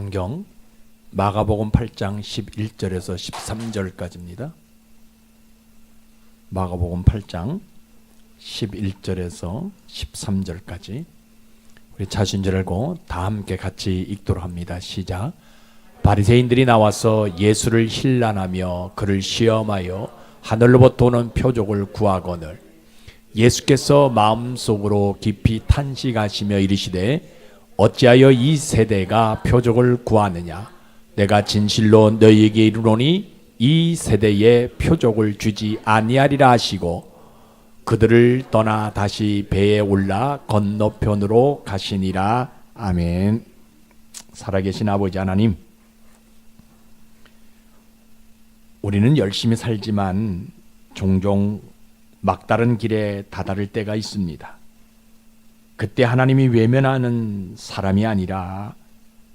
성경 마가복음 8장 11절에서 13절까지입니다. 마가복음 8장 11절에서 13절까지 우리 자신줄 알고 다 함께 같이 읽도록 합니다. 시작. 바리새인들이 나와서 예수를 힐난하며 그를 시험하여 하늘로부터 오는 표적을 구하거늘 예수께서 마음속으로 깊이 탄식하시며 이르시되 어찌하여 이 세대가 표적을 구하느냐 내가 진실로 너희에게 이르노니 이 세대에 표적을 주지 아니하리라 하시고 그들을 떠나 다시 배에 올라 건너편으로 가시니라. 아멘. 살아계신 아버지 하나님, 우리는 열심히 살지만 종종 막다른 길에 다다를 때가 있습니다. 그때 하나님이 외면하는 사람이 아니라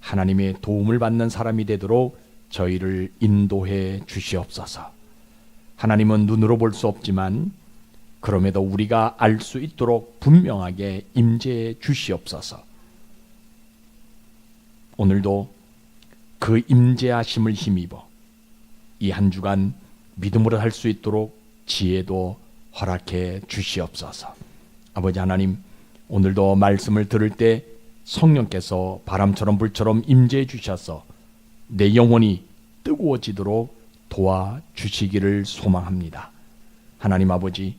하나님의 도움을 받는 사람이 되도록 저희를 인도해 주시옵소서. 하나님은 눈으로 볼 수 없지만 그럼에도 우리가 알 수 있도록 분명하게 임재해 주시옵소서. 오늘도 그 임재하심을 힘입어 이 한 주간 믿음으로 살 수 있도록 지혜도 허락해 주시옵소서. 아버지 하나님, 오늘도 말씀을 들을 때 성령께서 바람처럼 불처럼 임재해 주셔서 내 영혼이 뜨거워지도록 도와주시기를 소망합니다. 하나님 아버지,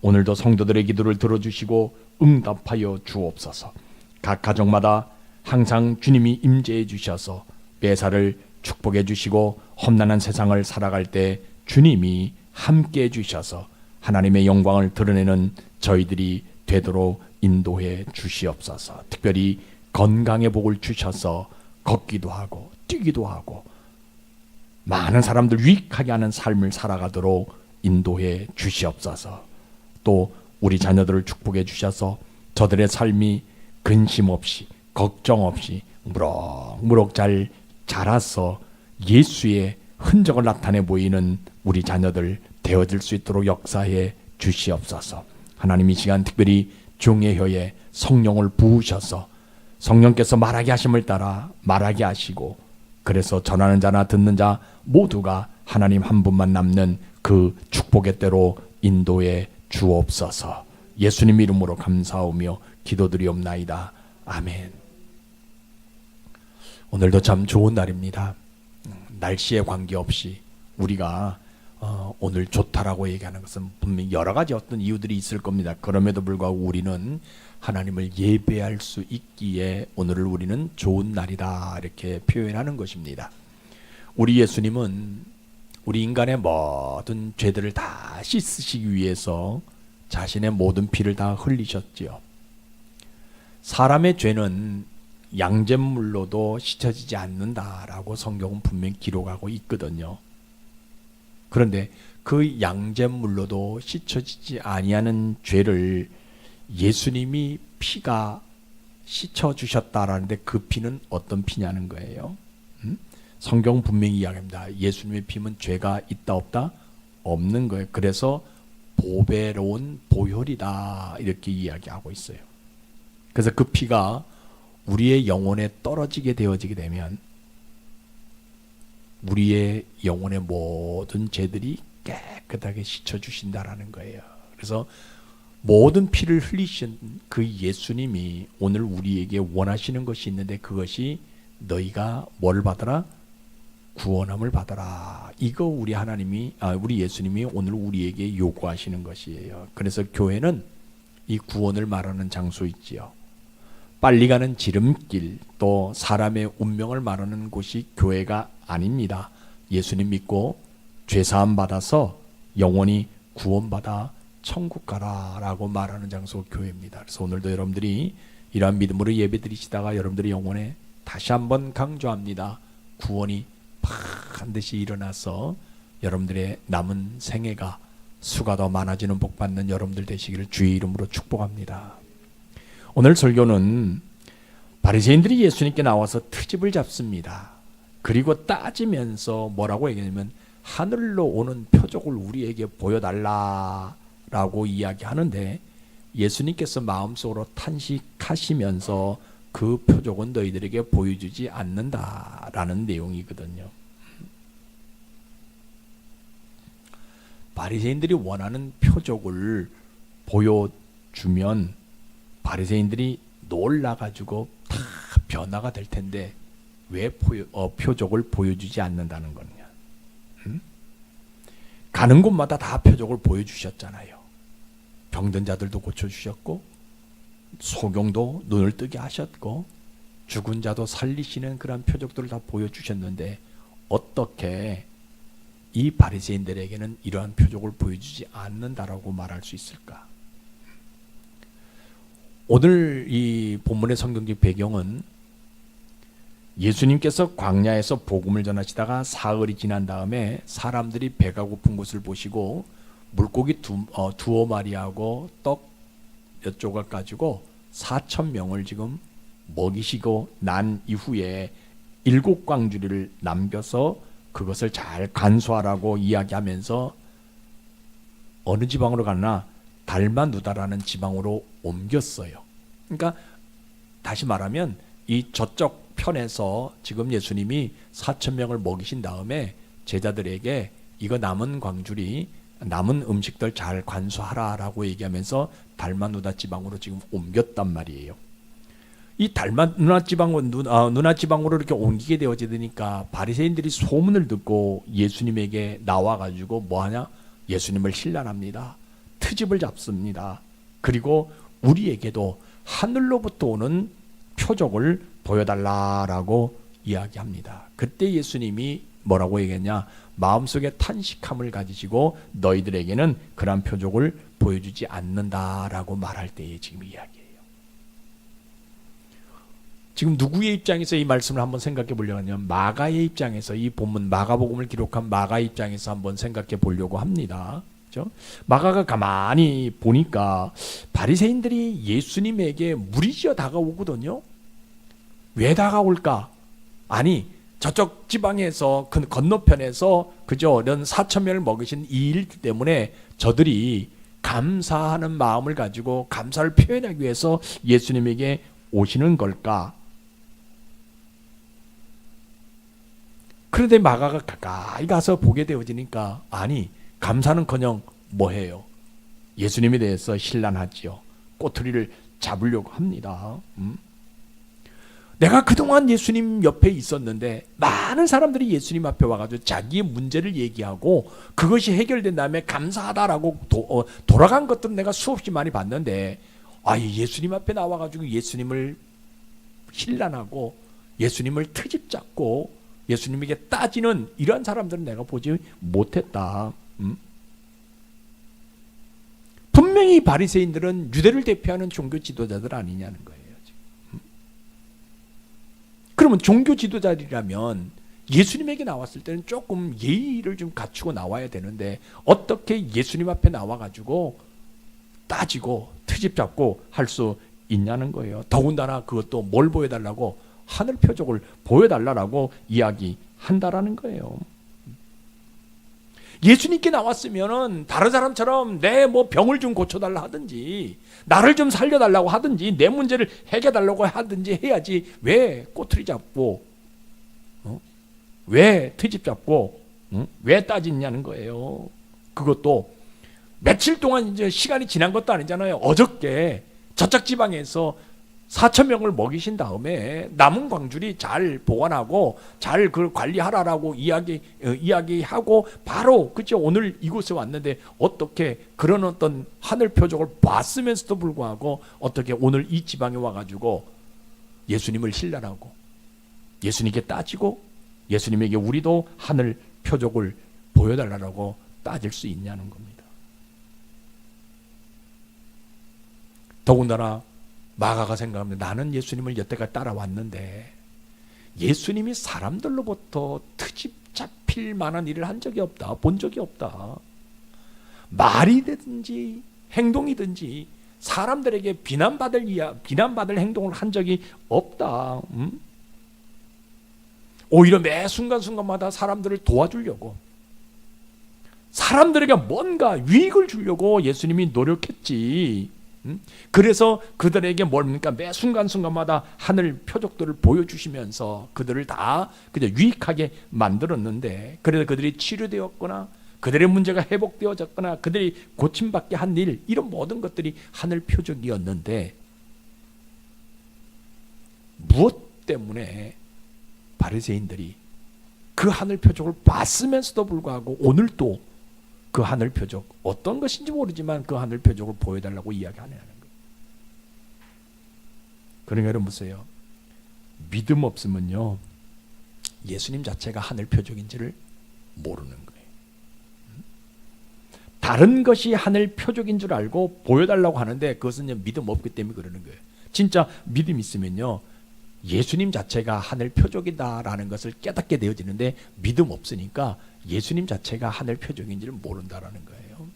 오늘도 성도들의 기도를 들어주시고 응답하여 주옵소서. 각 가정마다 항상 주님이 임재해 주셔서 매사를 축복해 주시고 험난한 세상을 살아갈 때 주님이 함께해 주셔서 하나님의 영광을 드러내는 저희들이 되도록 인도해 주시옵소서. 특별히 건강의 복을 주셔서 걷기도 하고 뛰기도 하고 많은 사람들 유익하게 하는 삶을 살아가도록 인도해 주시옵소서. 또 우리 자녀들을 축복해 주셔서 저들의 삶이 근심 없이 걱정 없이 무럭무럭 잘 자라서 예수의 흔적을 나타내 보이는 우리 자녀들 되어질 수 있도록 역사해 주시옵소서. 하나님, 이 시간 특별히 종의 혀에 성령을 부으셔서 성령께서 말하게 하심을 따라 말하게 하시고 그래서 전하는 자나 듣는 자 모두가 하나님 한 분만 남는 그 축복의 때로 인도해 주옵소서. 예수님 이름으로 감사하며 기도드리옵나이다. 아멘. 오늘도 참 좋은 날입니다. 날씨에 관계없이 우리가 오늘 좋다라고 얘기하는 것은 분명히 여러 가지 어떤 이유들이 있을 겁니다. 그럼에도 불구하고 우리는 하나님을 예배할 수 있기에 오늘을 우리는 좋은 날이다 이렇게 표현하는 것입니다. 우리 예수님은 우리 인간의 모든 죄들을 다 씻으시기 위해서 자신의 모든 피를 다 흘리셨지요. 사람의 죄는 양잿물로도 씻어지지 않는다라고 성경은 분명히 기록하고 있거든요. 그런데 그 양잿물로도 씻어지지 아니하는 죄를 예수님이 피가 씻어주셨다라는데 그 피는 어떤 피냐는 거예요. 성경은 분명히 이야기합니다. 예수님의 피는 죄가 있다 없다? 없는 거예요. 그래서 보배로운 보혈이다 이렇게 이야기하고 있어요. 그래서 그 피가 우리의 영혼에 떨어지게 되어지게 되면 우리의 영혼의 모든 죄들이 깨끗하게 씻어주신다라는 거예요. 그래서 모든 피를 흘리신 그 예수님이 오늘 우리에게 원하시는 것이 있는데 그것이 너희가 뭘 받아라? 구원함을 받아라. 이거 우리 우리 예수님이 오늘 우리에게 요구하시는 것이에요. 그래서 교회는 이 구원을 말하는 장소 있지요. 빨리 가는 지름길, 또 사람의 운명을 말하는 곳이 교회가 아닙니다. 예수님 믿고 죄사함 받아서 영원히 구원받아 천국 가라라고 말하는 장소 교회입니다. 그래서 오늘도 여러분들이 이러한 믿음으로 예배드리시다가 여러분들의 영혼에 다시 한번 강조합니다. 구원이 반드시 일어나서 여러분들의 남은 생애가 수가 더 많아지는 복 받는 여러분들 되시기를 주의 이름으로 축복합니다. 오늘 설교는 바리새인들이 예수님께 나와서 트집을 잡습니다. 그리고 따지면서 뭐라고 얘기하냐면 하늘로 오는 표적을 우리에게 보여달라라고 이야기하는데 예수님께서 마음속으로 탄식하시면서 그 표적은 너희들에게 보여주지 않는다라는 내용이거든요. 바리새인들이 원하는 표적을 보여주면 바리새인들이 놀라가지고 다 변화가 될 텐데 왜 표적을 보여주지 않는다는 거냐? 가는 곳마다 다 표적을 보여주셨잖아요. 병든 자들도 고쳐주셨고 소경도 눈을 뜨게 하셨고 죽은 자도 살리시는 그런 표적들을 다 보여주셨는데 어떻게 이 바리새인들에게는 이러한 표적을 보여주지 않는다라고 말할 수 있을까? 오늘 이 본문의 성경적 배경은 예수님께서 광야에서 복음을 전하시다가 사흘이 지난 다음에 사람들이 배가 고픈 것을 보시고 물고기 두어 마리하고 떡 몇 조각 가지고 4,000명을 지금 먹이시고 난 이후에 7광주리를 남겨서 그것을 잘 간수하라고 이야기하면서 어느 지방으로 갔나? 달마누다라는 지방으로 옮겼어요. 그러니까 다시 말하면 이 저쪽 편에서 지금 예수님이 4,000명을 먹이신 다음에 제자들에게 이거 남은 광주리 남은 음식들 잘 관수하라라고 얘기하면서 달마누다 지방으로 지금 옮겼단 말이에요. 이 달마누다 지방으로 이렇게 옮기게 되어지니까 바리새인들이 소문을 듣고 예수님에게 나와가지고 뭐하냐? 예수님을 신란합니다. 트집을 잡습니다. 그리고 우리에게도 하늘로부터 오는 표적을 보여달라라고 이야기합니다. 그때 예수님이 뭐라고 얘기했냐? 마음속에 탄식함을 가지시고 너희들에게는 그런 표적을 보여주지 않는다라고 말할 때에 지금 이야기해요. 지금 누구의 입장에서 이 말씀을 한번 생각해 보려고 하냐면 마가의 입장에서 이 본문 마가복음을 기록한 마가 입장에서 한번 생각해 보려고 합니다. 그렇죠? 마가가 가만히 보니까 바리새인들이 예수님에게 무리지어 다가오거든요. 왜 다가올까? 아니 저쪽 지방에서 그 건너편에서 그저 이런 4,000명을 먹이신 이 일 때문에 저들이 감사하는 마음을 가지고 감사를 표현하기 위해서 예수님에게 오시는 걸까? 그런데 마가가 가까이 가서 보게 되어지니까 아니 감사는커녕 뭐해요? 예수님에 대해서 신란하지요. 꼬투리를 잡으려고 합니다. 내가 그동안 예수님 옆에 있었는데 많은 사람들이 예수님 앞에 와가지고 자기의 문제를 얘기하고 그것이 해결된 다음에 감사하다라고 돌아간 것들은 내가 수없이 많이 봤는데 예수님 앞에 나와가지고 예수님을 신란하고 예수님을 트집 잡고 예수님에게 따지는 이러한 사람들은 내가 보지 못했다. 분명히 바리새인들은 유대를 대표하는 종교 지도자들 아니냐는 거예요. 그러면 종교 지도자들이라면 예수님에게 나왔을 때는 조금 예의를 좀 갖추고 나와야 되는데 어떻게 예수님 앞에 나와가지고 따지고 트집 잡고 할 수 있냐는 거예요. 더군다나 그것도 뭘 보여달라고? 하늘 표적을 보여달라고 이야기한다라는 거예요. 예수님께 나왔으면은 다른 사람처럼 내 뭐 병을 좀 고쳐달라 하든지 나를 좀 살려달라고 하든지 내 문제를 해결달라고 하든지 해야지 왜 꼬투리 잡고 왜 트집 잡고 왜 따지냐는 거예요. 그것도 며칠 동안 이제 시간이 지난 것도 아니잖아요. 어저께 저쪽 지방에서 4,000명을 먹이신 다음에 남은 광주리 잘 보관하고 잘 그걸 관리하라라고 이야기하고 바로 그죠 오늘 이곳에 왔는데 어떻게 그런 어떤 하늘 표적을 봤으면서도 불구하고 어떻게 오늘 이 지방에 와가지고 예수님을 신랄하고 예수님께 따지고 예수님에게 우리도 하늘 표적을 보여달라고 따질 수 있냐는 겁니다. 더군다나 마가가 생각합니다. 나는 예수님을 여태까지 따라왔는데 예수님이 사람들로부터 트집 잡힐 만한 일을 한 적이 없다. 본 적이 없다. 말이든지 행동이든지 사람들에게 비난받을 행동을 한 적이 없다. 오히려 매 순간순간마다 사람들을 도와주려고 사람들에게 뭔가 유익을 주려고 예수님이 노력했지. 그래서 그들에게 뭡니까? 매 순간순간마다 하늘 표적들을 보여주시면서 그들을 다 그냥 유익하게 만들었는데, 그래서 그들이 치료되었거나 그들의 문제가 회복되어졌거나 그들이 고침받게 한 일, 이런 모든 것들이 하늘 표적이었는데, 무엇 때문에 바리새인들이 그 하늘 표적을 봤으면서도 불구하고 오늘도 그 하늘 표적, 어떤 것인지 모르지만 그 하늘 표적을 보여달라고 이야기하냐는 거예요. 그러니까 여러분 보세요. 믿음 없으면요, 예수님 자체가 하늘 표적인지를 모르는 거예요. 다른 것이 하늘 표적인 줄 알고 보여달라고 하는데 그것은 믿음 없기 때문에 그러는 거예요. 진짜 믿음 있으면요, 예수님 자체가 하늘 표적이다라는 것을 깨닫게 되어지는데, 믿음 없으니까 예수님 자체가 하늘 표적인지를 모른다라는 거예요.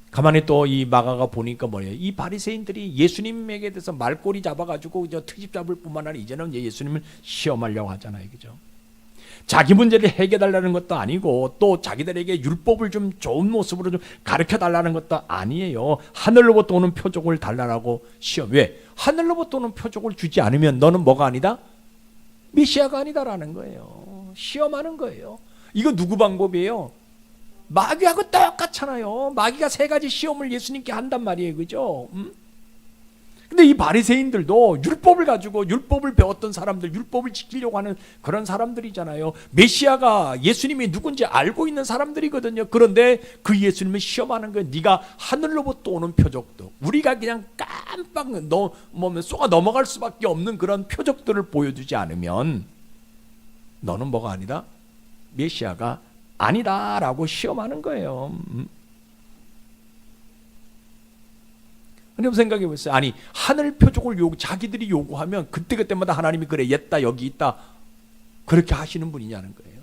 가만히 또 이 마가가 보니까 뭐예요? 이 바리새인들이 예수님에게 대해서 말꼬리 잡아가지고 트집 잡을 뿐만 아니라 이제는 예수님을 시험하려고 하잖아요, 그죠? 자기 문제를 해결해달라는 것도 아니고 또 자기들에게 율법을 좀 좋은 모습으로 좀 가르쳐달라는 것도 아니에요. 하늘로부터 오는 표적을 달라고 시험. 왜? 하늘로부터 오는 표적을 주지 않으면 너는 뭐가 아니다? 메시아가 아니다라는 거예요. 시험하는 거예요. 이거 누구 방법이에요? 마귀하고 똑같잖아요. 마귀가 세 가지 시험을 예수님께 한단 말이에요, 그죠? 근데 이 바리새인들도 율법을 가지고 율법을 배웠던 사람들, 율법을 지키려고 하는 그런 사람들이잖아요. 메시아가 예수님이 누군지 알고 있는 사람들이거든요. 그런데 그 예수님을 시험하는 거예요. 네가 하늘로부터 오는 표적도, 우리가 그냥 깜빡 쏘가 넘어갈 수밖에 없는 그런 표적들을 보여주지 않으면 너는 뭐가 아니다? 메시아가 아니다라고 시험하는 거예요. 여러분 생각해 보세요. 아니, 하늘 표적을 자기들이 요구하면 그때그때마다 하나님이 그래, 옛다, 여기 있다, 그렇게 하시는 분이냐는 거예요.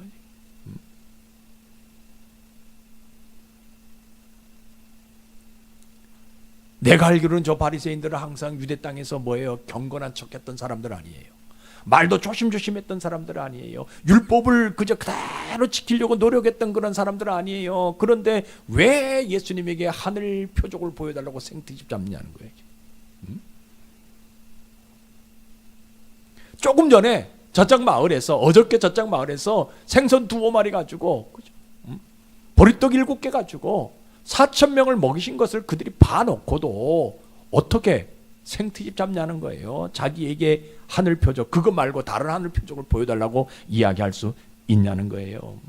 내가 알기로는 저 바리새인들은 항상 유대 땅에서 뭐예요? 경건한 척했던 사람들 아니에요. 말도 조심조심했던 사람들 아니에요. 율법을 그저 그대로 지키려고 노력했던 그런 사람들 아니에요. 그런데 왜 예수님에게 하늘 표적을 보여달라고 생트집 잡느냐는 거예요. 조금 전에 저쪽 마을에서, 어저께 저쪽 마을에서 생선 2-5마리 가지고, 그죠? 보리떡 7개 가지고 4,000명을 먹이신 것을 그들이 봐놓고도 어떻게 생트집 잡냐는 거예요. 자기에게 하늘 표적, 그거 말고 다른 하늘 표적을 보여달라고 이야기할 수 있냐는 거예요.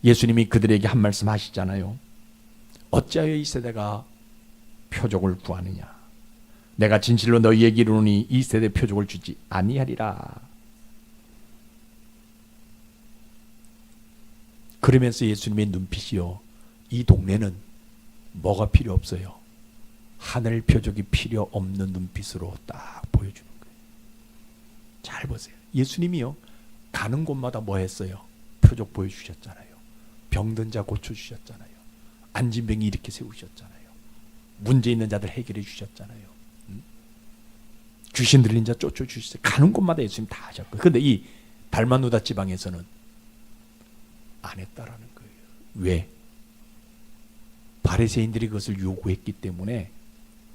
예수님이 그들에게 한 말씀 하시잖아요. 어찌하여 이 세대가 표적을 구하느냐? 내가 진실로 너희에게 이르노니 이 세대 표적을 주지 아니하리라. 그러면서 예수님의 눈빛이요, 이 동네는 뭐가 필요 없어요? 하늘 표적이 필요 없는 눈빛으로 딱 보여주는 거예요. 잘 보세요. 예수님이요, 가는 곳마다 뭐 했어요? 표적 보여주셨잖아요. 병든 자 고쳐주셨잖아요. 앉은 병이 이렇게 세우셨잖아요. 문제 있는 자들 해결해 주셨잖아요. 귀신 들린 자 쫓아주셨어요. 가는 곳마다 예수님 다 하셨고, 그런데 이 발마누다 지방에서는 안 했다라는 거예요. 왜? 바리새인들이 그것을 요구했기 때문에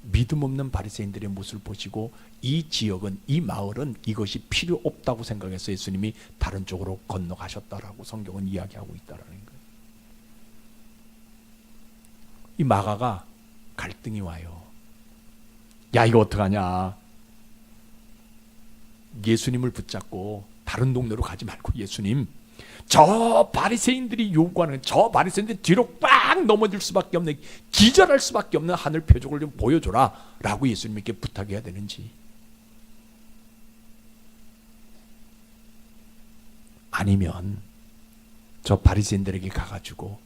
믿음 없는 바리새인들의 모습을 보시고 이 지역은, 이 마을은 이것이 필요 없다고 생각해서 예수님이 다른 쪽으로 건너가셨다라고 성경은 이야기하고 있다라는 거예요. 이 마가가 갈등이 와요. 야, 이거 어떡하냐? 예수님을 붙잡고 다른 동네로 가지 말고, 예수님, 저 바리새인들이 요구하는, 저 바리새인들 뒤로 빡 넘어질 수밖에 없는, 기절할 수밖에 없는 하늘 표적을 좀 보여줘라 라고 예수님께 부탁해야 되는지, 아니면 저 바리새인들에게 가가지고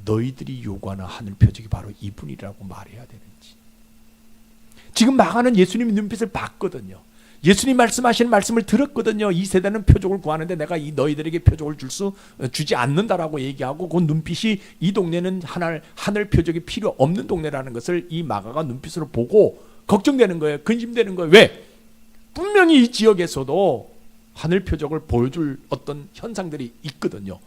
너희들이 요구하는 하늘 표적이 바로 이분이라고 말해야 되는지. 지금 마가는 예수님의 눈빛을 봤거든요. 예수님 말씀하시는 말씀을 들었거든요. 이 세대는 표적을 구하는데 내가 이 너희들에게 표적을 주지 않는다라고 얘기하고, 그 눈빛이 이 동네는 하늘 표적이 필요 없는 동네라는 것을 이 마가가 눈빛으로 보고 걱정되는 거예요. 근심되는 거예요. 왜? 분명히 이 지역에서도 하늘 표적을 보여줄 어떤 현상들이 있거든요.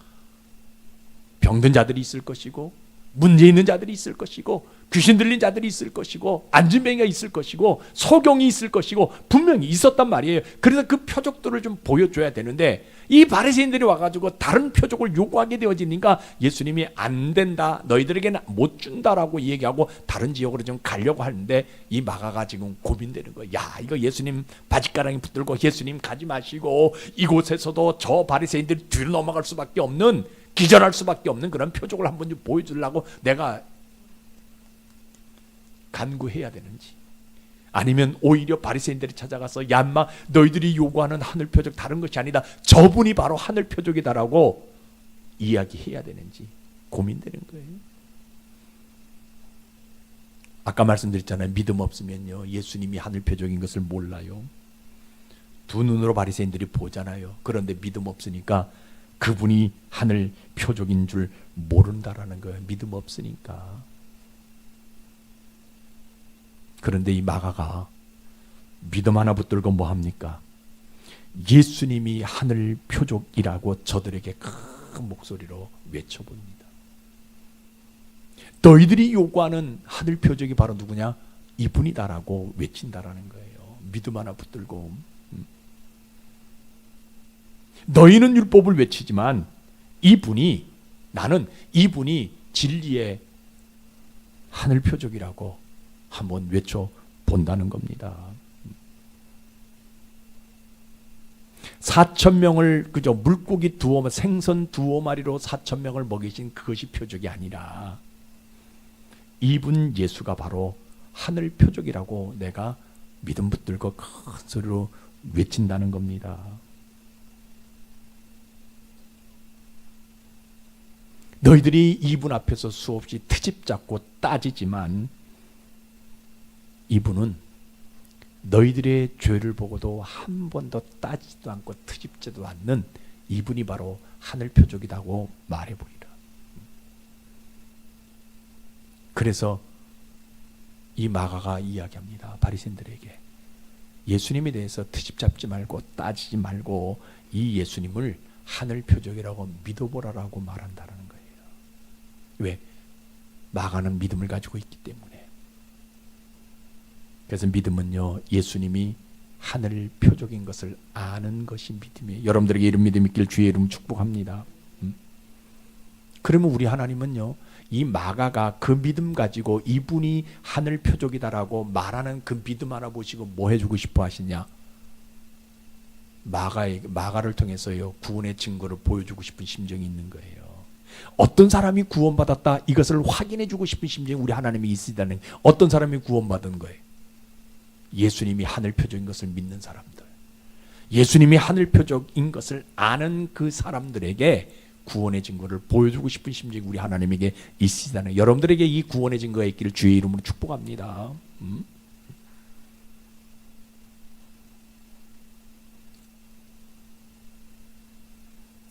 병든 자들이 있을 것이고, 문제 있는 자들이 있을 것이고, 귀신 들린 자들이 있을 것이고, 안진뱅이가 있을 것이고, 소경이 있을 것이고, 분명히 있었단 말이에요. 그래서 그 표적들을 좀 보여줘야 되는데, 이 바리새인들이 와가지고 다른 표적을 요구하게 되어지니까 예수님이 안 된다, 너희들에게는 못 준다라고 얘기하고 다른 지역으로 좀 가려고 하는데, 이 마가가 지금 고민되는 거예요. 야, 이거 예수님 바짓가랑이 붙들고 예수님 가지 마시고 이곳에서도 저 바리새인들이 뒤로 넘어갈 수밖에 없는, 기절할 수밖에 없는 그런 표적을 한번 좀 보여주려고 내가 간구해야 되는지, 아니면 오히려 바리새인들이 찾아가서 야 인마 너희들이 요구하는 하늘 표적 다른 것이 아니다, 저분이 바로 하늘 표적이다라고 이야기해야 되는지 고민되는 거예요. 아까 말씀드렸잖아요. 믿음 없으면요 예수님이 하늘 표적인 것을 몰라요. 두 눈으로 바리새인들이 보잖아요. 그런데 믿음 없으니까 그분이 하늘 표적인 줄 모른다라는 거예요. 믿음 없으니까. 그런데 이 마가가 믿음 하나 붙들고 뭐 합니까? 예수님이 하늘 표적이라고 저들에게 큰 목소리로 외쳐봅니다. 너희들이 요구하는 하늘 표적이 바로 누구냐? 이분이다라고 외친다라는 거예요. 믿음 하나 붙들고. 너희는 율법을 외치지만 나는 이분이 진리의 하늘 표적이라고 한번 외쳐본다는 겁니다. 4,000명을 그저 물고기 생선 2마리로 4,000명을 먹이신 그것이 표적이 아니라 이분 예수가 바로 하늘 표적이라고 내가 믿음 붙들고 큰 소리로 외친다는 겁니다. 너희들이 이분 앞에서 수없이 트집 잡고 따지지만 이분은 너희들의 죄를 보고도 한 번도 따지지도 않고 트집지도 않는 이분이 바로 하늘 표적이라고 말해보리라. 그래서 이 마가가 이야기합니다. 바리새인들에게 예수님에 대해서 트집 잡지 말고 따지지 말고 이 예수님을 하늘 표적이라고 믿어보라라고 말한다는 거예요. 왜? 마가는 믿음을 가지고 있기 때문에. 그래서 믿음은요 예수님이 하늘 표적인 것을 아는 것이 믿음이에요. 여러분들에게 이런 믿음 있길 주의 이름 축복합니다. 그러면 우리 하나님은요 이 마가가 그 믿음 가지고 이분이 하늘 표적이다라고 말하는 그 믿음 하나 보시고 뭐 해주고 싶어 하시냐? 마가를 통해서요 구원의 증거를 보여주고 싶은 심정이 있는 거예요. 어떤 사람이 구원받았다 이것을 확인해주고 싶은 심정이 우리 하나님이 있으시다는. 어떤 사람이 구원받은 거예요? 예수님이 하늘 표적인 것을 믿는 사람들, 예수님이 하늘 표적인 것을 아는 그 사람들에게 구원의 증거를 보여주고 싶은 심정이 우리 하나님에게 있으시다는. 여러분들에게 이 구원의 증거가 있기를 주의 이름으로 축복합니다.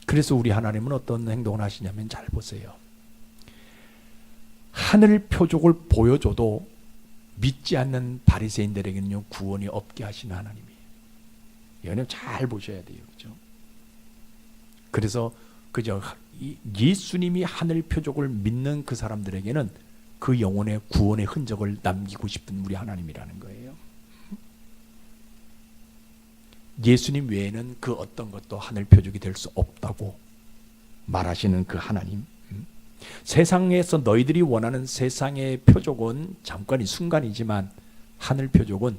그래서 우리 하나님은 어떤 행동을 하시냐면 잘 보세요. 하늘 표적을 보여줘도 믿지 않는 바리새인들에게는요 구원이 없게 하시는 하나님이에요. 이거는 잘 보셔야 돼요, 그죠? 그래서 그저 예수님이 하늘 표적을 믿는 그 사람들에게는 그 영혼의 구원의 흔적을 남기고 싶은 우리 하나님이라는 거예요. 예수님 외에는 그 어떤 것도 하늘 표적이 될 수 없다고 말하시는 그 하나님. 세상에서 너희들이 원하는 세상의 표적은 잠깐이 순간이지만 하늘 표적은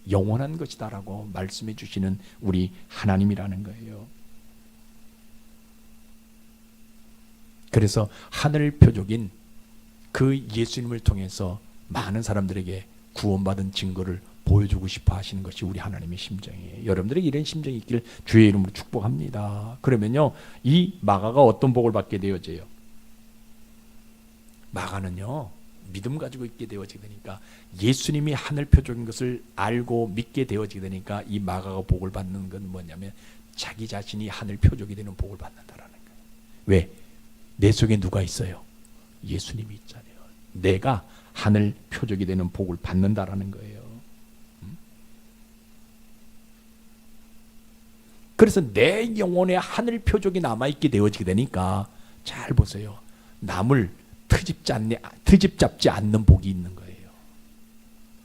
영원한 것이다라고 말씀해 주시는 우리 하나님이라는 거예요. 그래서 하늘 표적인 그 예수님을 통해서 많은 사람들에게 구원받은 증거를 보여주고 싶어 하시는 것이 우리 하나님의 심정이에요. 여러분들에게 이런 심정이 있기를 주의 이름으로 축복합니다. 그러면요 이 마가가 어떤 복을 받게 되어져요? 마가는요 믿음 가지고 있게 되어지게 되니까, 예수님이 하늘 표적인 것을 알고 믿게 되어지게 되니까 이 마가가 복을 받는 건 뭐냐면 자기 자신이 하늘 표적이 되는 복을 받는다라는 거예요. 왜? 내 속에 누가 있어요? 예수님이 있잖아요. 내가 하늘 표적이 되는 복을 받는다라는 거예요. 그래서 내 영혼에 하늘 표적이 남아있게 되어지게 되니까 잘 보세요. 남을 트집 잡지 않는 복이 있는 거예요.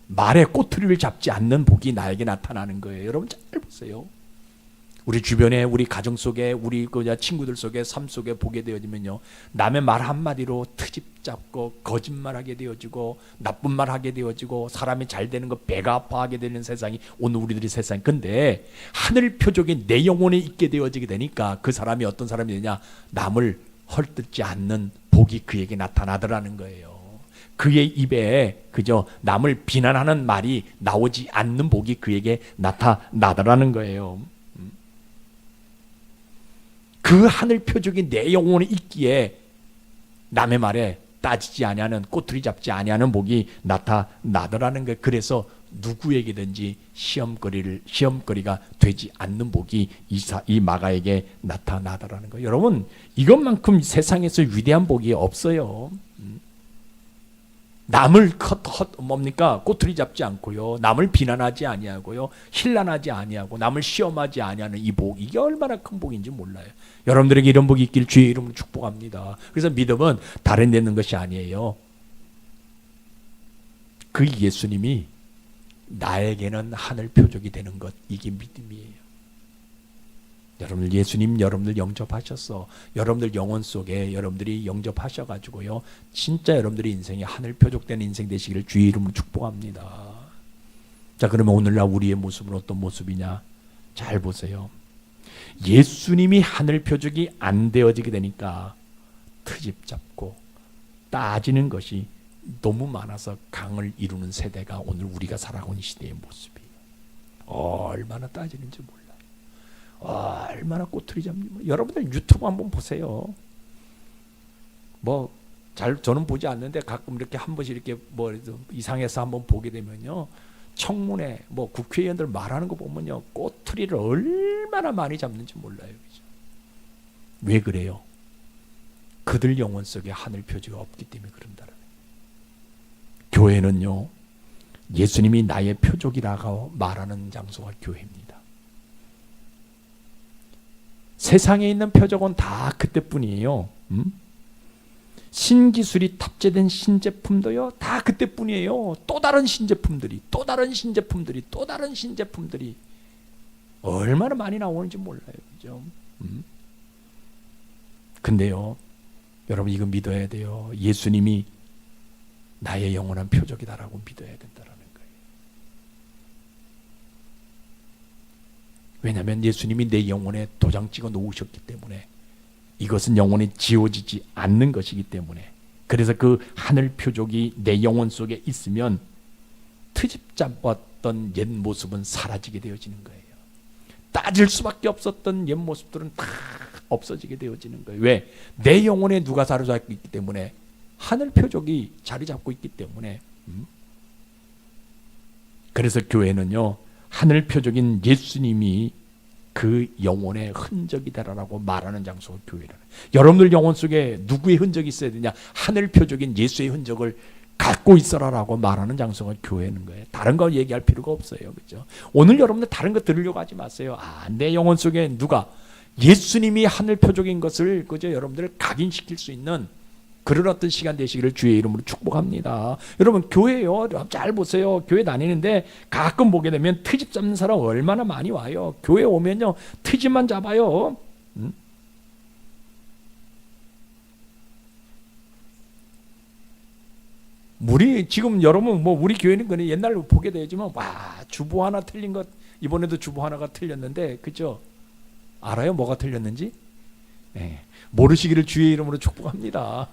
말에 꼬투리를 잡지 않는 복이 나에게 나타나는 거예요. 여러분 잘 보세요. 우리 주변에, 우리 가정 속에, 우리 친구들 속에, 삶 속에 보게 되어지면요, 남의 말 한마디로 트집 잡고 거짓말하게 되어지고 나쁜 말 하게 되어지고 사람이 잘 되는 거 배가 아파하게 되는 세상이 오늘 우리들의 세상. 근데 하늘 표적이 내 영혼에 있게 되어지게 되니까 그 사람이 어떤 사람이 되냐, 남을 헐뜯지 않는 복이 그에게 나타나더라는 거예요. 그의 입에 그저 남을 비난하는 말이 나오지 않는 복이 그에게 나타나더라는 거예요. 그 하늘 표적이 내 영혼에 있기에 남의 말에 따지지 아니하는, 꼬투리 잡지 아니하는 복이 나타나더라는 거예요. 그래서 누구에게든지 시험거리가 되지 않는 복이 이 마가에게 나타나더라는 거예요. 여러분, 이것만큼 세상에서 위대한 복이 없어요. 남을 꼬투리 잡지 않고요, 남을 비난하지 아니하고요, 힐난하지 아니하고 남을 시험하지 아니하는 이 복, 이게 얼마나 큰 복인지 몰라요. 여러분들에게 이런 복이 있길 주의 이름으로 축복합니다. 그래서 믿음은 다른 데 있는 것이 아니에요. 그 예수님이 나에게는 하늘 표적이 되는 것, 이게 믿음이에요. 여러분들 예수님 여러분들 영접하셨어. 여러분들 영혼 속에 여러분들이 영접하셔가지고요, 진짜 여러분들의 인생이 하늘 표적된 인생 되시기를 주의 이름으로 축복합니다. 자, 그러면 오늘날 우리의 모습은 어떤 모습이냐? 잘 보세요. 예수님이 하늘 표적이 안 되어지게 되니까 트집 잡고 따지는 것이 너무 많아서 강을 이루는 세대가 오늘 우리가 살아가고 있는 시대의 모습이에요. 얼마나 따지는지 몰라요. 얼마나 꼬투리 잡니. 여러분들 유튜브 한번 보세요. 저는 보지 않는데 가끔 이렇게 한 번씩 이렇게 이상해서 한번 보게 되면요, 청문회 국회의원들 말하는 거 보면요, 꼬투리를 얼마나 많이 잡는지 몰라요. 그죠? 왜 그래요? 그들 영혼 속에 하늘 표지가 없기 때문에 그런다는 거예요. 교회는요, 예수님이 나의 표적이라고 말하는 장소가 교회입니다. 세상에 있는 표적은 다 그때뿐이에요. 신기술이 탑재된 신제품도요, 다 그때뿐이에요. 또 다른 신제품들이 얼마나 많이 나오는지 몰라요. 그죠? 근데요, 여러분 이거 믿어야 돼요. 예수님이 나의 영원한 표적이다라고 믿어야 된다라는 거예요. 왜냐하면 예수님이 내 영혼에 도장 찍어 놓으셨기 때문에, 이것은 영혼에 지워지지 않는 것이기 때문에, 그래서 그 하늘 표적이 내 영혼 속에 있으면 트집 잡았던 옛 모습은 사라지게 되어지는 거예요. 따질 수밖에 없었던 옛 모습들은 다 없어지게 되어지는 거예요. 왜? 내 영혼에 누가 사로잡고 있기 때문에, 하늘 표적이 자리 잡고 있기 때문에. 그래서 교회는요, 하늘 표적인 예수님이 그 영혼의 흔적이다라고 말하는 장소가 교회라는. 여러분들 영혼 속에 누구의 흔적이 있어야 되냐? 하늘 표적인 예수의 흔적을 갖고 있어라라고 말하는 장소가 교회는 거예요. 다른 거 얘기할 필요가 없어요. 그죠? 오늘 여러분들 다른 거 들으려고 하지 마세요. 내 영혼 속에 누가 예수님이 하늘 표적인 것을 그저 여러분들을 각인시킬 수 있는 그런 어떤 시간 되시기를 주의 이름으로 축복합니다. 여러분 교회요, 잘 보세요. 교회 다니는데 가끔 보게 되면 트집 잡는 사람 얼마나 많이 와요. 교회 오면요, 트집만 잡아요. 우리 지금 여러분 우리 교회는 그냥 옛날로 보게 되지만, 주보 하나 틀린 것, 이번에도 주보 하나가 틀렸는데, 그죠? 알아요? 뭐가 틀렸는지? 네. 모르시기를 주의 이름으로 축복합니다.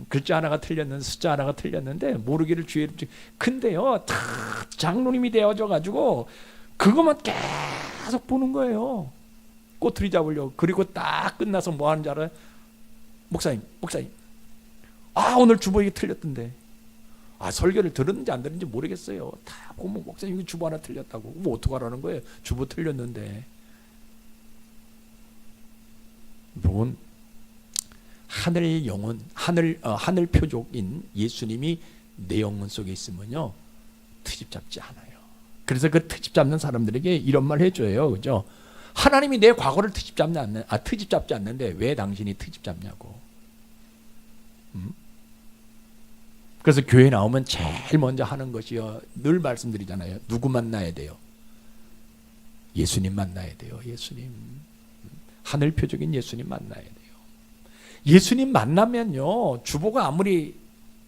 글자 하나가 틀렸는데, 숫자 하나가 틀렸는데 모르기를 주의 이름으로. 근데요, 다 장로님이 되어져 가지고 그것만 계속 보는 거예요. 꼬투리 잡으려고. 그리고 딱 끝나서 뭐 하는 줄 알아요? 목사님 오늘 주보 이게 틀렸던데. 설교를 들었는지 안 들었는지 모르겠어요. 다 보면 목사님 이거 주보 하나 틀렸다고. 뭐 어떡하라는 거예요? 주보 틀렸는데. 여러분, 하늘의 영혼, 하늘 표적인 예수님이 내 영혼 속에 있으면요, 트집 잡지 않아요. 그래서 그 트집 잡는 사람들에게 이런 말 해줘요. 그죠? 하나님이 내 과거를 트집 잡지 않는데 왜 당신이 트집 잡냐고. 그래서 교회 나오면 제일 먼저 하는 것이요, 늘 말씀드리잖아요. 누구 만나야 돼요? 예수님 만나야 돼요. 예수님. 하늘 표적인 예수님 만나야 돼요. 예수님 만나면요, 주보가 아무리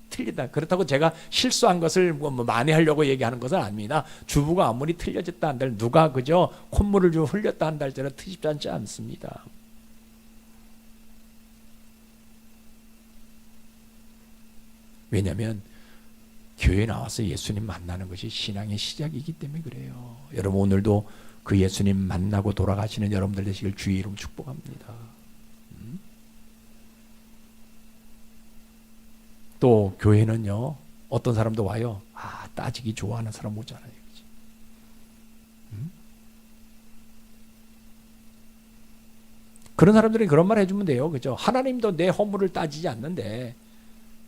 틀리다, 그렇다고 제가 실수한 것을 뭐 만회하려고 얘기하는 것은 아닙니다. 주보가 아무리 틀려졌다 한들, 누가 그저 콧물을 좀 흘렸다 한들 할지라도 트집지 않지 않습니다. 왜냐하면 교회에 나와서 예수님 만나는 것이 신앙의 시작이기 때문에 그래요. 여러분, 오늘도 그 예수님 만나고 돌아가시는 여러분들 되시길 주의 이름 축복합니다. 또 교회는요, 어떤 사람도 와요. 따지기 좋아하는 사람 오잖아요. 그치? 그런 사람들이 그런 말 해주면 돼요. 그죠? 하나님도 내 허물을 따지지 않는데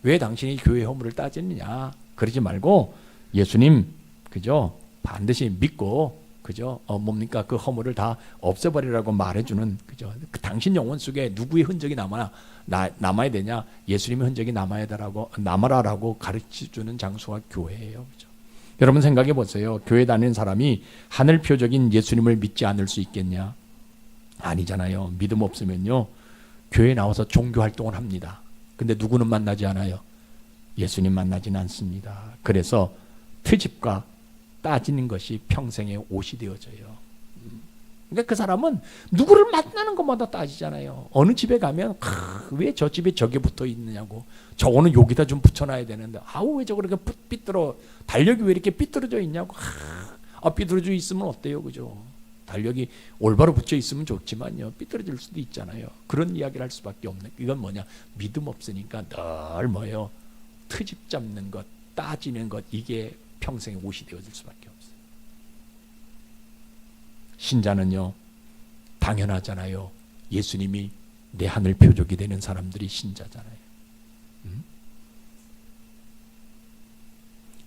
왜 당신이 교회 허물을 따지느냐? 그러지 말고 예수님, 그죠? 반드시 믿고, 그죠? 뭡니까? 그 허물을 다 없애버리라고 말해주는, 그죠? 당신 영혼 속에 누구의 흔적이 남아야 되냐? 예수님의 흔적이 남아라라고 가르쳐주는 장소가 교회예요. 그죠? 여러분 생각해 보세요. 교회 다니는 사람이 하늘 표적인 예수님을 믿지 않을 수 있겠냐? 아니잖아요. 믿음 없으면요, 교회 나와서 종교 활동을 합니다. 근데 누구는 만나지 않아요? 예수님 만나지는 않습니다. 그래서 트집과 따지는 것이 평생의 옷이 되어져요. 그러니까 그 사람은 누구를 만나는 것마다 따지잖아요. 어느 집에 가면 왜 저 집에 저게 붙어 있느냐고, 저거는 여기다 좀 붙여놔야 되는데 왜 저거 이렇게 삐뚤어, 달력이 왜 이렇게 삐뚤어져 있냐고. 삐뚤어져 있으면 어때요, 그죠? 달력이 올바로 붙여 있으면 좋지만요, 삐뚤어질 수도 있잖아요. 그런 이야기를 할 수밖에 없는, 이건 뭐냐? 믿음 없으니까 늘 뭐예요? 트집 잡는 것, 따지는 것, 이게 평생의 옷이 되어질 수밖에 없어요. 신자는요, 당연하잖아요. 예수님이 내 하늘 표적이 되는 사람들이 신자잖아요.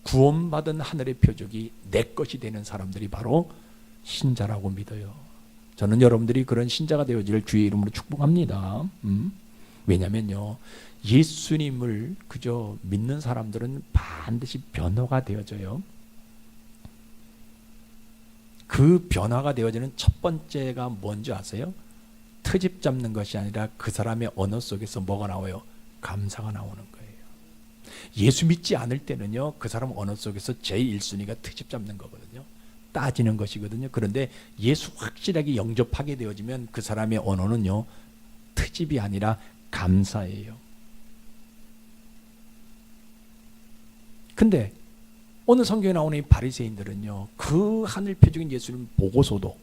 구원받은 하늘의 표적이 내 것이 되는 사람들이 바로 신자라고 믿어요. 저는 여러분들이 그런 신자가 되어지를 주의 이름으로 축복합니다. 왜냐면요, 예수님을 그저 믿는 사람들은 반드시 변화가 되어져요. 그 변화가 되어지는 첫 번째가 뭔지 아세요? 트집 잡는 것이 아니라 그 사람의 언어 속에서 뭐가 나와요? 감사가 나오는 거예요. 예수 믿지 않을 때는요, 그 사람 언어 속에서 제일 1순위가 트집 잡는 거거든요. 따지는 것이거든요. 그런데 예수 확실하게 영접하게 되어지면 그 사람의 언어는요, 트집이 아니라 감사예요. 근데 오늘 성경에 나오는 이 바리새인들은요, 그 하늘 표적인 예수를 보고서도,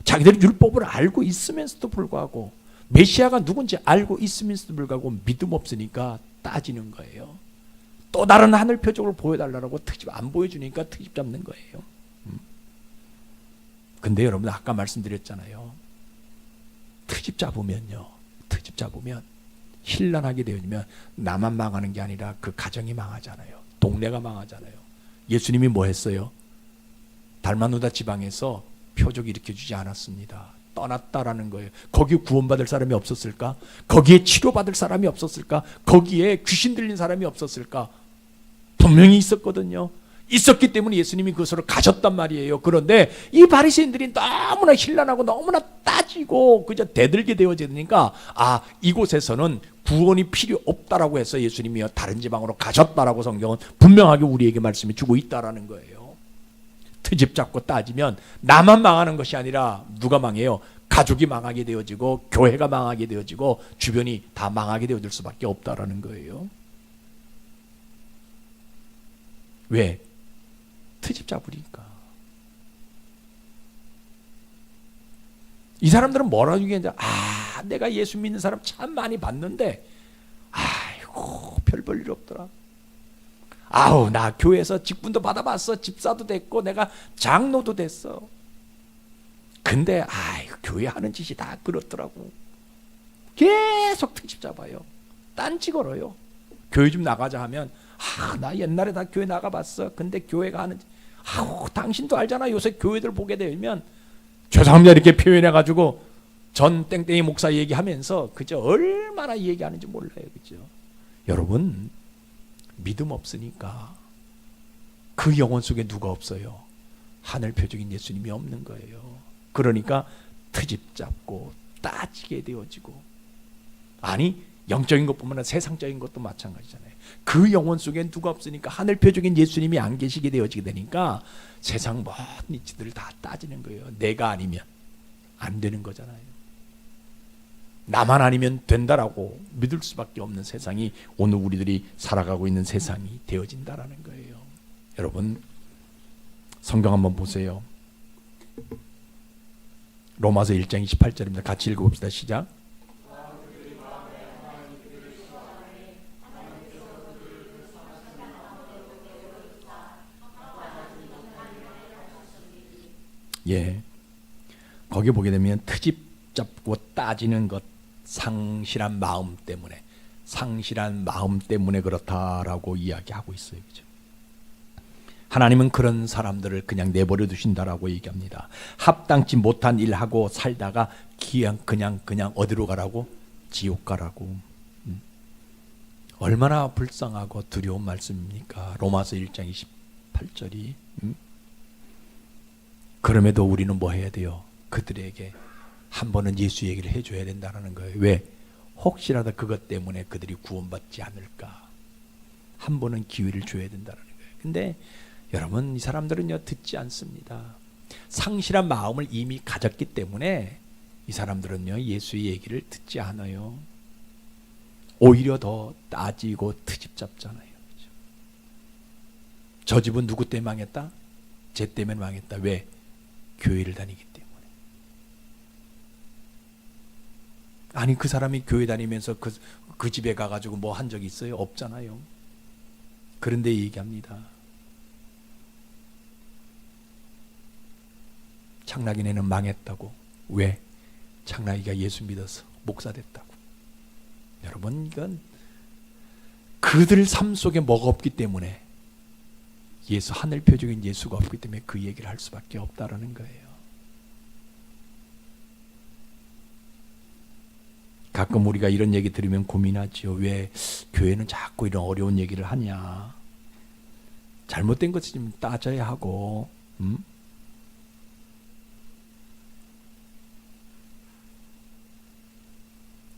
자기들이 율법을 알고 있으면서도 불구하고, 메시아가 누군지 알고 있으면서도 불구하고 믿음 없으니까 따지는 거예요. 또 다른 하늘 표적을 보여달라고 트집 안 보여주니까 트집 잡는 거예요. 근데 여러분, 아까 말씀드렸잖아요. 트집 잡으면 신란하게 되어지면 나만 망하는 게 아니라 그 가정이 망하잖아요. 동네가 망하잖아요. 예수님이 뭐 했어요? 달마누다 지방에서 표적 일으켜주지 않았습니다. 떠났다라는 거예요. 거기에 구원받을 사람이 없었을까? 거기에 치료받을 사람이 없었을까? 거기에 귀신 들린 사람이 없었을까? 분명히 있었거든요. 있었기 때문에 예수님이 그것으로 가셨단 말이에요. 그런데 이 바리새인들이 너무나 신란하고 너무나 따지고 그저 대들게 되어지니까, 이곳에서는 구원이 필요 없다라고 해서 예수님이 다른 지방으로 가셨다라고 성경은 분명하게 우리에게 말씀해 주고 있다라는 거예요. 트집 잡고 따지면 나만 망하는 것이 아니라 누가 망해요? 가족이 망하게 되어지고 교회가 망하게 되어지고 주변이 다 망하게 되어질 수밖에 없다라는 거예요. 왜? 트집 잡으니까. 이 사람들은 뭐라고 얘기하냐? 내가 예수 믿는 사람 참 많이 봤는데, 별 볼 일 없더라. 나 교회에서 직분도 받아봤어. 집사도 됐고 내가 장로도 됐어. 근데 교회 하는 짓이 다 그렇더라고. 계속 트집 잡아요. 딴지 걸어요. 교회 좀 나가자 하면, 나 옛날에 다 교회 나가봤어. 근데 교회가 하는, 당신도 알잖아. 요새 교회들 보게 되면 죄송합니다 이렇게 표현해가지고 전 땡땡이 목사 얘기하면서 그저 얼마나 얘기하는지 몰라요. 그죠? 여러분 믿음 없으니까 그 영혼 속에 누가 없어요? 하늘 표적인 예수님이 없는 거예요. 그러니까 트집 잡고 따지게 되어지고, 아니 영적인 것뿐만 아니라 세상적인 것도 마찬가지잖아요. 그 영혼 속에 누가 없으니까 하늘 표적인 예수님이 안 계시게 되어지게 되니까 세상 모든 이치들을 다 따지는 거예요. 내가 아니면 안 되는 거잖아요. 나만 아니면 된다라고 믿을 수밖에 없는 세상이 오늘 우리들이 살아가고 있는 세상이 되어진다라는 거예요. 여러분 성경 한번 보세요. 로마서 1장 28절입니다. 같이 읽어봅시다. 시작. 예, 거기 보게 되면 트집 잡고 따지는 것, 상실한 마음 때문에 그렇다라고 이야기하고 있어요. 그죠? 하나님은 그런 사람들을 그냥 내버려 두신다라고 얘기합니다. 합당치 못한 일하고 살다가 그냥 어디로 가라고? 지옥 가라고. 얼마나 불쌍하고 두려운 말씀입니까? 로마서 1장 28절이. 그럼에도 우리는 뭐 해야 돼요? 그들에게 한 번은 예수 얘기를 해줘야 된다는 거예요. 왜? 혹시라도 그것 때문에 그들이 구원받지 않을까. 한 번은 기회를 줘야 된다는 거예요. 근데 여러분 이 사람들은요 듣지 않습니다. 상실한 마음을 이미 가졌기 때문에 이 사람들은요 예수의 얘기를 듣지 않아요. 오히려 더 따지고 트집 잡잖아요. 그렇죠? 저 집은 누구 때문에 망했다? 쟤 때문에 망했다. 왜? 교회를 다니기 때문에. 아니 그 사람이 교회 다니면서 그 집에 가가지고 뭐 한 적이 있어요? 없잖아요. 그런데 얘기합니다. 창락이네는 망했다고. 왜? 창락이가 예수 믿어서 목사 됐다고. 여러분 이건 그들 삶 속에 뭐가 없기 때문에, 예수 하늘 표적인 예수가 없기 때문에 그 얘기를 할 수밖에 없다라는 거예요. 가끔 우리가 이런 얘기 들으면 고민하지요. 왜 교회는 자꾸 이런 어려운 얘기를 하냐. 잘못된 것을 좀 따져야 하고,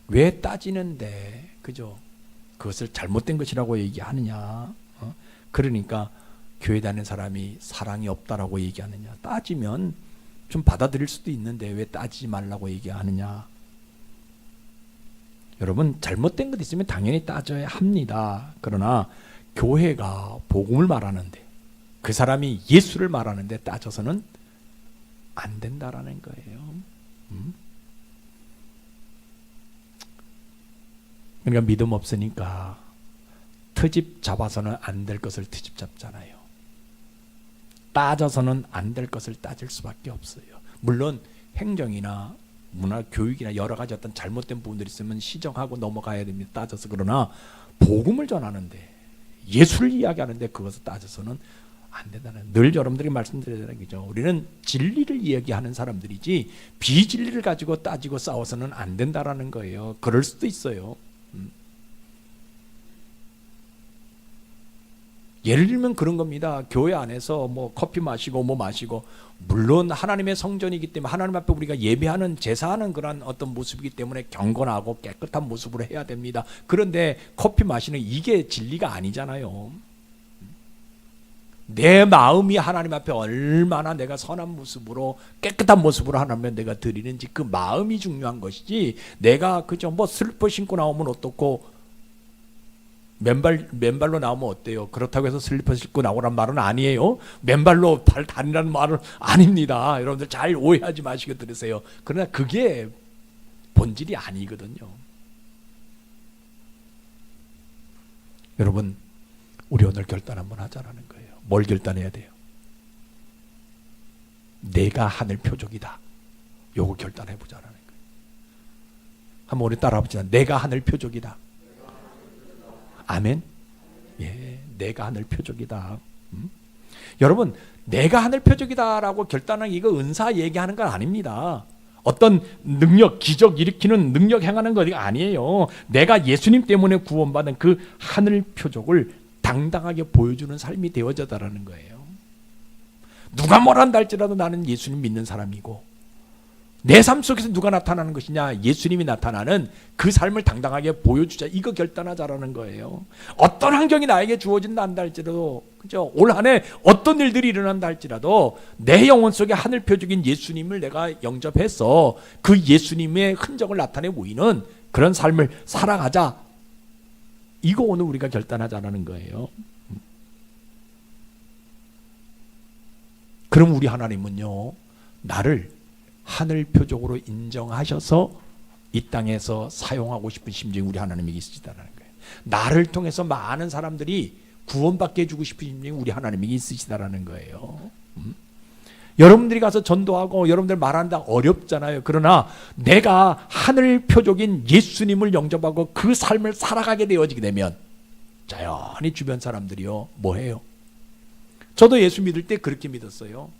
왜 따지는데, 그죠? 그것을 잘못된 것이라고 얘기하느냐. 그러니까 교회 다니는 사람이 사랑이 없다라고 얘기하느냐. 따지면 좀 받아들일 수도 있는데 왜 따지지 말라고 얘기하느냐. 여러분 잘못된 것 있으면 당연히 따져야 합니다. 그러나 교회가 복음을 말하는데, 그 사람이 예수를 말하는데 따져서는 안 된다라는 거예요. 그러니까 믿음 없으니까 트집 잡아서는 안 될 것을 트집 잡잖아요. 따져서는 안 될 것을 따질 수밖에 없어요. 물론 행정이나 문화, 교육이나 여러 가지 어떤 잘못된 부분들이 있으면 시정하고 넘어가야 됩니다. 따져서. 그러나 복음을 전하는데, 예수를 이야기하는데 그것을 따져서는 안 된다는, 늘 여러분들이 말씀드리는 거죠. 우리는 진리를 이야기하는 사람들이지 비진리를 가지고 따지고 싸워서는 안 된다라는 거예요. 그럴 수도 있어요. 예를 들면 그런 겁니다. 교회 안에서 뭐 커피 마시고 뭐 마시고, 물론 하나님의 성전이기 때문에 하나님 앞에 우리가 예배하는, 제사하는 그런 어떤 모습이기 때문에 경건하고 깨끗한 모습으로 해야 됩니다. 그런데 커피 마시는 이게 진리가 아니잖아요. 내 마음이 하나님 앞에 얼마나 내가 선한 모습으로 깨끗한 모습으로 하나님 앞에 내가 드리는지, 그 마음이 중요한 것이지, 내가 그저 뭐 슬퍼 신고 나오면 어떻고 맨발로 나오면 어때요? 그렇다고 해서 슬리퍼 신고 나오란 말은 아니에요. 맨발로 발 다니라는 말은 아닙니다. 여러분들 잘 오해하지 마시고 들으세요. 그러나 그게 본질이 아니거든요. 여러분 우리 오늘 결단 한번 하자라는 거예요. 뭘 결단해야 돼요? 내가 하늘 표적이다. 요거 결단해보자라는 거예요. 한번 우리 따라해보자. 내가 하늘 표적이다. 아멘. 예, 내가 하늘 표적이다. 여러분, 내가 하늘 표적이다라고 결단하는 이거 은사 얘기하는 건 아닙니다. 어떤 능력, 기적 일으키는 능력 행하는 거 아니에요. 내가 예수님 때문에 구원받은 그 하늘 표적을 당당하게 보여주는 삶이 되어져다라는 거예요. 누가 뭐라 한다 할지라도 나는 예수님 믿는 사람이고, 내 삶 속에서 누가 나타나는 것이냐, 예수님이 나타나는 그 삶을 당당하게 보여주자, 이거 결단하자라는 거예요. 어떤 환경이 나에게 주어진다 한다 할지라도, 그죠? 올 한 해 어떤 일들이 일어난다 할지라도 내 영혼 속에 하늘 표적인 예수님을 내가 영접해서 그 예수님의 흔적을 나타내 보이는 그런 삶을 살아가자, 이거 오늘 우리가 결단하자라는 거예요. 그럼 우리 하나님은요, 나를 하늘 표적으로 인정하셔서 이 땅에서 사용하고 싶은 심정이 우리 하나님에게 있으시다는 거예요. 나를 통해서 많은 사람들이 구원받게 해주고 싶은 심정이 우리 하나님에게 있으시다는 거예요. 여러분들이 가서 전도하고 여러분들 말한다 어렵잖아요. 그러나 내가 하늘 표적인 예수님을 영접하고 그 삶을 살아가게 되어지게 되면 자연히 주변 사람들이요, 뭐해요? 저도 예수 믿을 때 그렇게 믿었어요.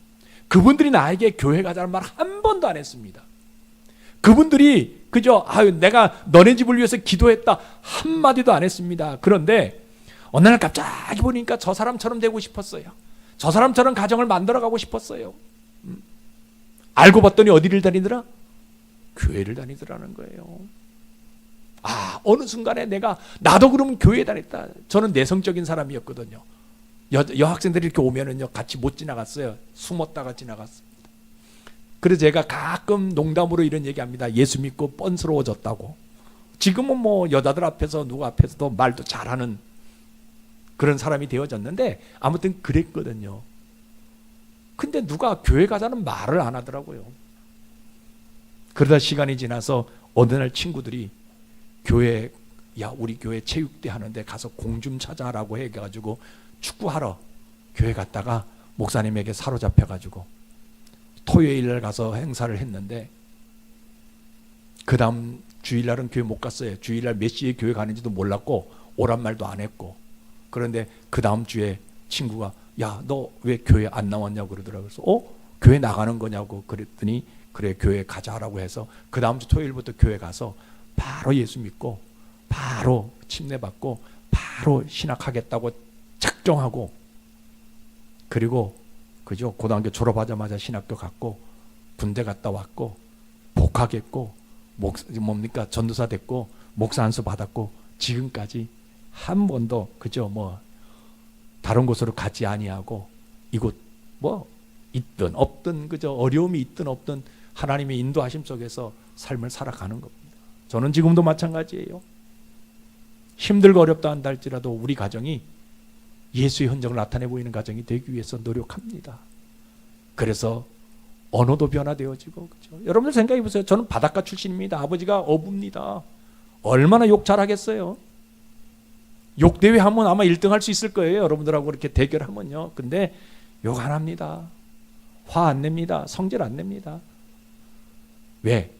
그분들이 나에게 교회 가자는 말 한 번도 안 했습니다. 그분들이 그저 내가 너네 집을 위해서 기도했다 한마디도 안 했습니다. 그런데 어느 날 갑자기 보니까 저 사람처럼 되고 싶었어요. 저 사람처럼 가정을 만들어가고 싶었어요. 알고 봤더니 어디를 다니더라? 교회를 다니더라는 거예요. 어느 순간에 나도 그러면 교회에 다녔다. 저는 내성적인 사람이었거든요. 여학생들이 이렇게 오면은요, 같이 못 지나갔어요. 숨었다가 지나갔습니다. 그래서 제가 가끔 농담으로 이런 얘기합니다. 예수 믿고 뻔스러워졌다고. 지금은 뭐 여자들 앞에서 누구 앞에서도 말도 잘하는 그런 사람이 되어졌는데 아무튼 그랬거든요. 근데 누가 교회 가자는 말을 안 하더라고요. 그러다 시간이 지나서 어느 날 친구들이 우리 교회 체육대 하는데 가서 공 좀 찾아라고 해가지고 축구하러 교회 갔다가 목사님에게 사로잡혀가지고 토요일날 가서 행사를 했는데 그 다음 주일날은 교회 못 갔어요. 주일날 몇 시에 교회 가는지도 몰랐고 오란 말도 안 했고, 그런데 그 다음 주에 친구가 야, 너 왜 교회 안 나왔냐고 그러더라고요. 그래서 교회 나가는 거냐고 그랬더니 그래, 교회 가자라고 해서 그 다음 주 토요일부터 교회 가서 바로 예수 믿고 바로 침례받고 바로 신학하겠다고 작정하고, 그리고 그죠, 고등학교 졸업하자마자 신학교 갔고 군대 갔다 왔고 복학했고 전도사 됐고 목사 안수 받았고 지금까지 한 번도 그죠, 뭐 다른 곳으로 가지 아니하고 이곳 뭐 있든 없든 그죠, 어려움이 있든 없든 하나님의 인도하심 속에서 삶을 살아가는 겁니다. 저는 지금도 마찬가지예요. 힘들고 어렵다 한다 할지라도 우리 가정이 예수의 흔적을 나타내 보이는 가정이 되기 위해서 노력합니다. 그래서 언어도 변화되어지고, 그렇죠? 여러분들 생각해 보세요. 저는 바닷가 출신입니다. 아버지가 어부입니다. 얼마나 욕 잘하겠어요. 욕 대회 하면 아마 1등 할 수 있을 거예요. 여러분들하고 이렇게 대결하면요. 근데 욕 안 합니다. 화 안 냅니다. 성질 안 냅니다. 왜?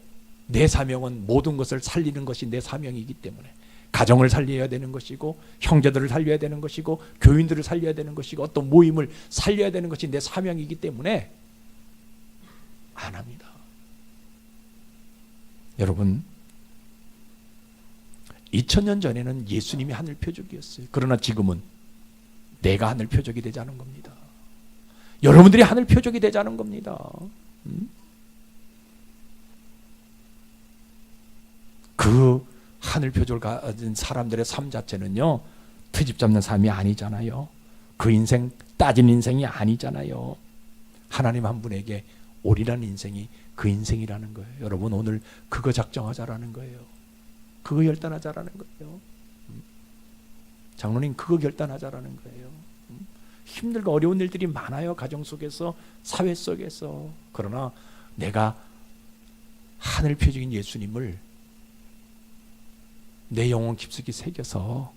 내 사명은 모든 것을 살리는 것이 내 사명이기 때문에. 가정을 살려야 되는 것이고, 형제들을 살려야 되는 것이고, 교인들을 살려야 되는 것이고, 어떤 모임을 살려야 되는 것이 내 사명이기 때문에 안 합니다. 여러분, 2000년 전에는 예수님이 하늘 표적이었어요. 그러나 지금은 내가 하늘 표적이 되자는 겁니다. 여러분들이 하늘 표적이 되자는 겁니다. 그 하늘 표적을 가진 사람들의 삶 자체는요, 트집 잡는 삶이 아니잖아요. 그 인생 따진 인생이 아니잖아요. 하나님 한 분에게 올이라는 인생이 그 인생이라는 거예요. 여러분, 오늘 그거 작정하자라는 거예요. 그거 결단하자라는 거예요. 장로님, 그거 결단하자라는 거예요. 힘들고 어려운 일들이 많아요. 가정 속에서, 사회 속에서. 그러나 내가 하늘 표적인 예수님을 내 영혼 깊숙이 새겨서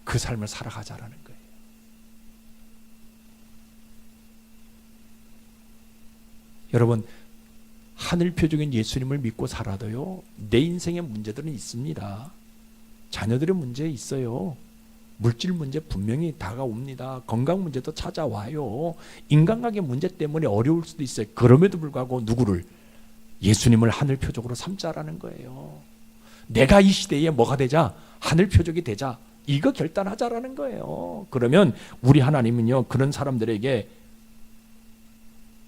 그 삶을 살아가자라는 거예요. 여러분, 하늘 표적인 예수님을 믿고 살아도요, 내 인생의 문제들은 있습니다. 자녀들의 문제 있어요. 물질 문제 분명히 다가옵니다. 건강 문제도 찾아와요. 인간관계 문제 때문에 어려울 수도 있어요. 그럼에도 불구하고 누구를? 예수님을 하늘 표적으로 삼자라는 거예요. 내가 이 시대에 뭐가 되자? 하늘 표적이 되자. 이거 결단하자라는 거예요. 그러면 우리 하나님은요, 그런 사람들에게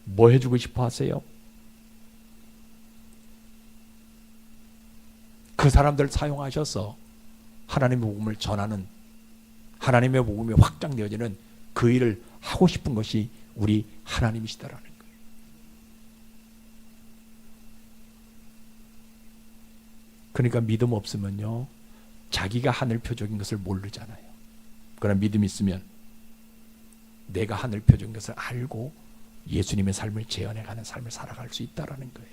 뭐 해주고 싶어 하세요? 그 사람들 사용하셔서 하나님의 복음을 전하는, 하나님의 복음이 확장되어지는 그 일을 하고 싶은 것이 우리 하나님이시다라는 거예요. 그러니까 믿음 없으면요, 자기가 하늘 표적인 것을 모르잖아요. 그러나 믿음 있으면 내가 하늘 표적인 것을 알고 예수님의 삶을 재현해가는 삶을 살아갈 수 있다라는 거예요.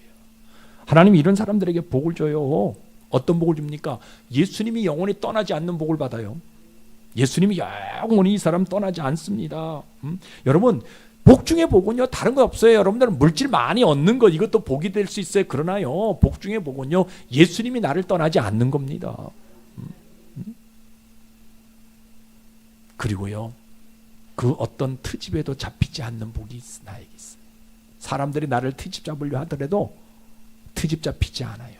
하나님이 이런 사람들에게 복을 줘요. 어떤 복을 줍니까? 예수님이 영원히 떠나지 않는 복을 받아요. 예수님이 영원히 이 사람 떠나지 않습니다. 여러분, 복 중에 복은요, 다른 거 없어요. 여러분들은 물질 많이 얻는 것, 이것도 복이 될 수 있어요. 그러나요, 복 중에 복은요, 예수님이 나를 떠나지 않는 겁니다. 그리고요, 그 어떤 트집에도 잡히지 않는 복이 나에게 있어요. 사람들이 나를 트집 잡으려 하더라도 트집 잡히지 않아요.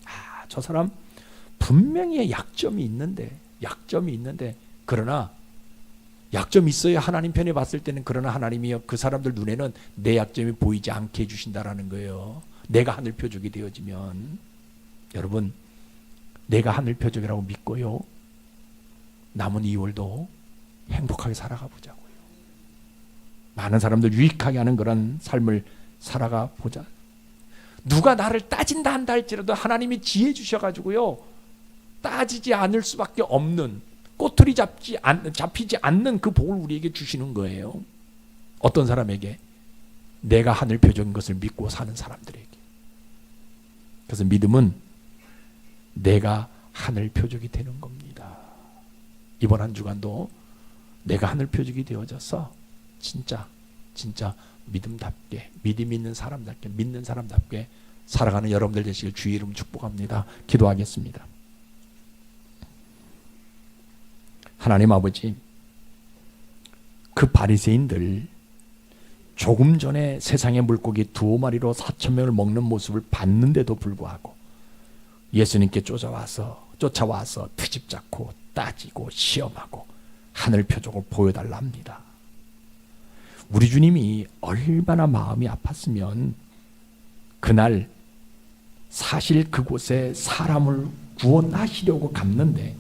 아, 저 사람 분명히 약점이 있는데 그러나 약점이 있어야 하나님 편에 봤을 때는, 그러나 하나님이요, 그 사람들 눈에는 내 약점이 보이지 않게 해주신다라는 거예요. 내가 하늘 표적이 되어지면. 여러분, 내가 하늘 표적이라고 믿고요, 남은 2월도 행복하게 살아가 보자고요. 많은 사람들 유익하게 하는 그런 삶을 살아가 보자. 누가 나를 따진다 한다 할지라도 하나님이 지혜 주셔가지고요, 따지지 않을 수밖에 없는, 꼬투리 잡히지 않는 그 복을 우리에게 주시는 거예요. 어떤 사람에게? 내가 하늘 표적인 것을 믿고 사는 사람들에게. 그래서 믿음은 내가 하늘 표적이 되는 겁니다. 이번 한 주간도 내가 하늘 표적이 되어져서 진짜 믿음답게, 믿음 있는 사람답게, 믿는 사람답게 살아가는 여러분들 되시길 주의 이름 축복합니다. 기도하겠습니다. 하나님 아버지, 그 바리새인들 조금 전에 세상의 물고기 2마리로 4,000명을 먹는 모습을 봤는데도 불구하고 예수님께 쫓아와서 트집 잡고 따지고 시험하고 하늘 표적을 보여달라 합니다. 우리 주님이 얼마나 마음이 아팠으면 그날 사실 그곳에 사람을 구원하시려고 갔는데,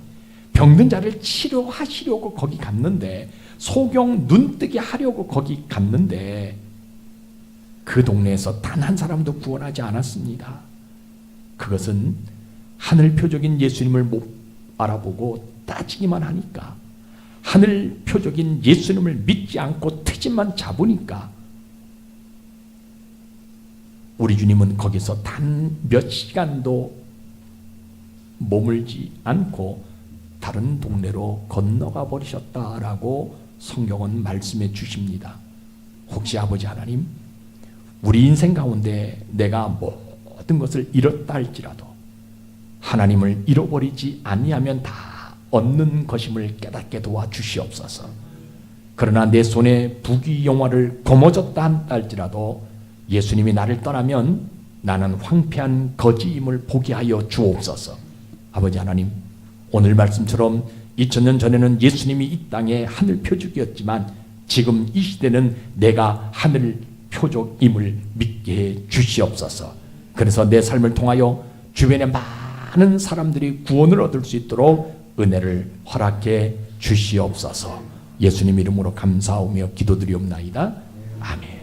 병든 자를 치료하시려고 거기 갔는데, 소경 눈뜨게 하려고 거기 갔는데 그 동네에서 단 한 사람도 구원하지 않았습니다. 그것은 하늘 표적인 예수님을 못 알아보고 따지기만 하니까, 하늘 표적인 예수님을 믿지 않고 트집만 잡으니까 우리 주님은 거기서 단 몇 시간도 머물지 않고 다른 동네로 건너가 버리셨다라고 성경은 말씀해 주십니다. 혹시 아버지 하나님, 우리 인생 가운데 내가 모든 것을 잃었다 할지라도 하나님을 잃어버리지 아니하면 다 얻는 것임을 깨닫게 도와주시옵소서. 그러나 내 손에 부귀영화를 거머졌다 할지라도 예수님이 나를 떠나면 나는 황폐한 거지임을 보게 하여 주옵소서. 아버지 하나님, 오늘 말씀처럼 2000년 전에는 예수님이 이 땅에 하늘 표적이었지만 지금 이 시대는 내가 하늘 표적임을 믿게 해 주시옵소서. 그래서 내 삶을 통하여 주변에 많은 사람들이 구원을 얻을 수 있도록 은혜를 허락해 주시옵소서. 예수님 이름으로 감사하며 기도드리옵나이다. 아멘.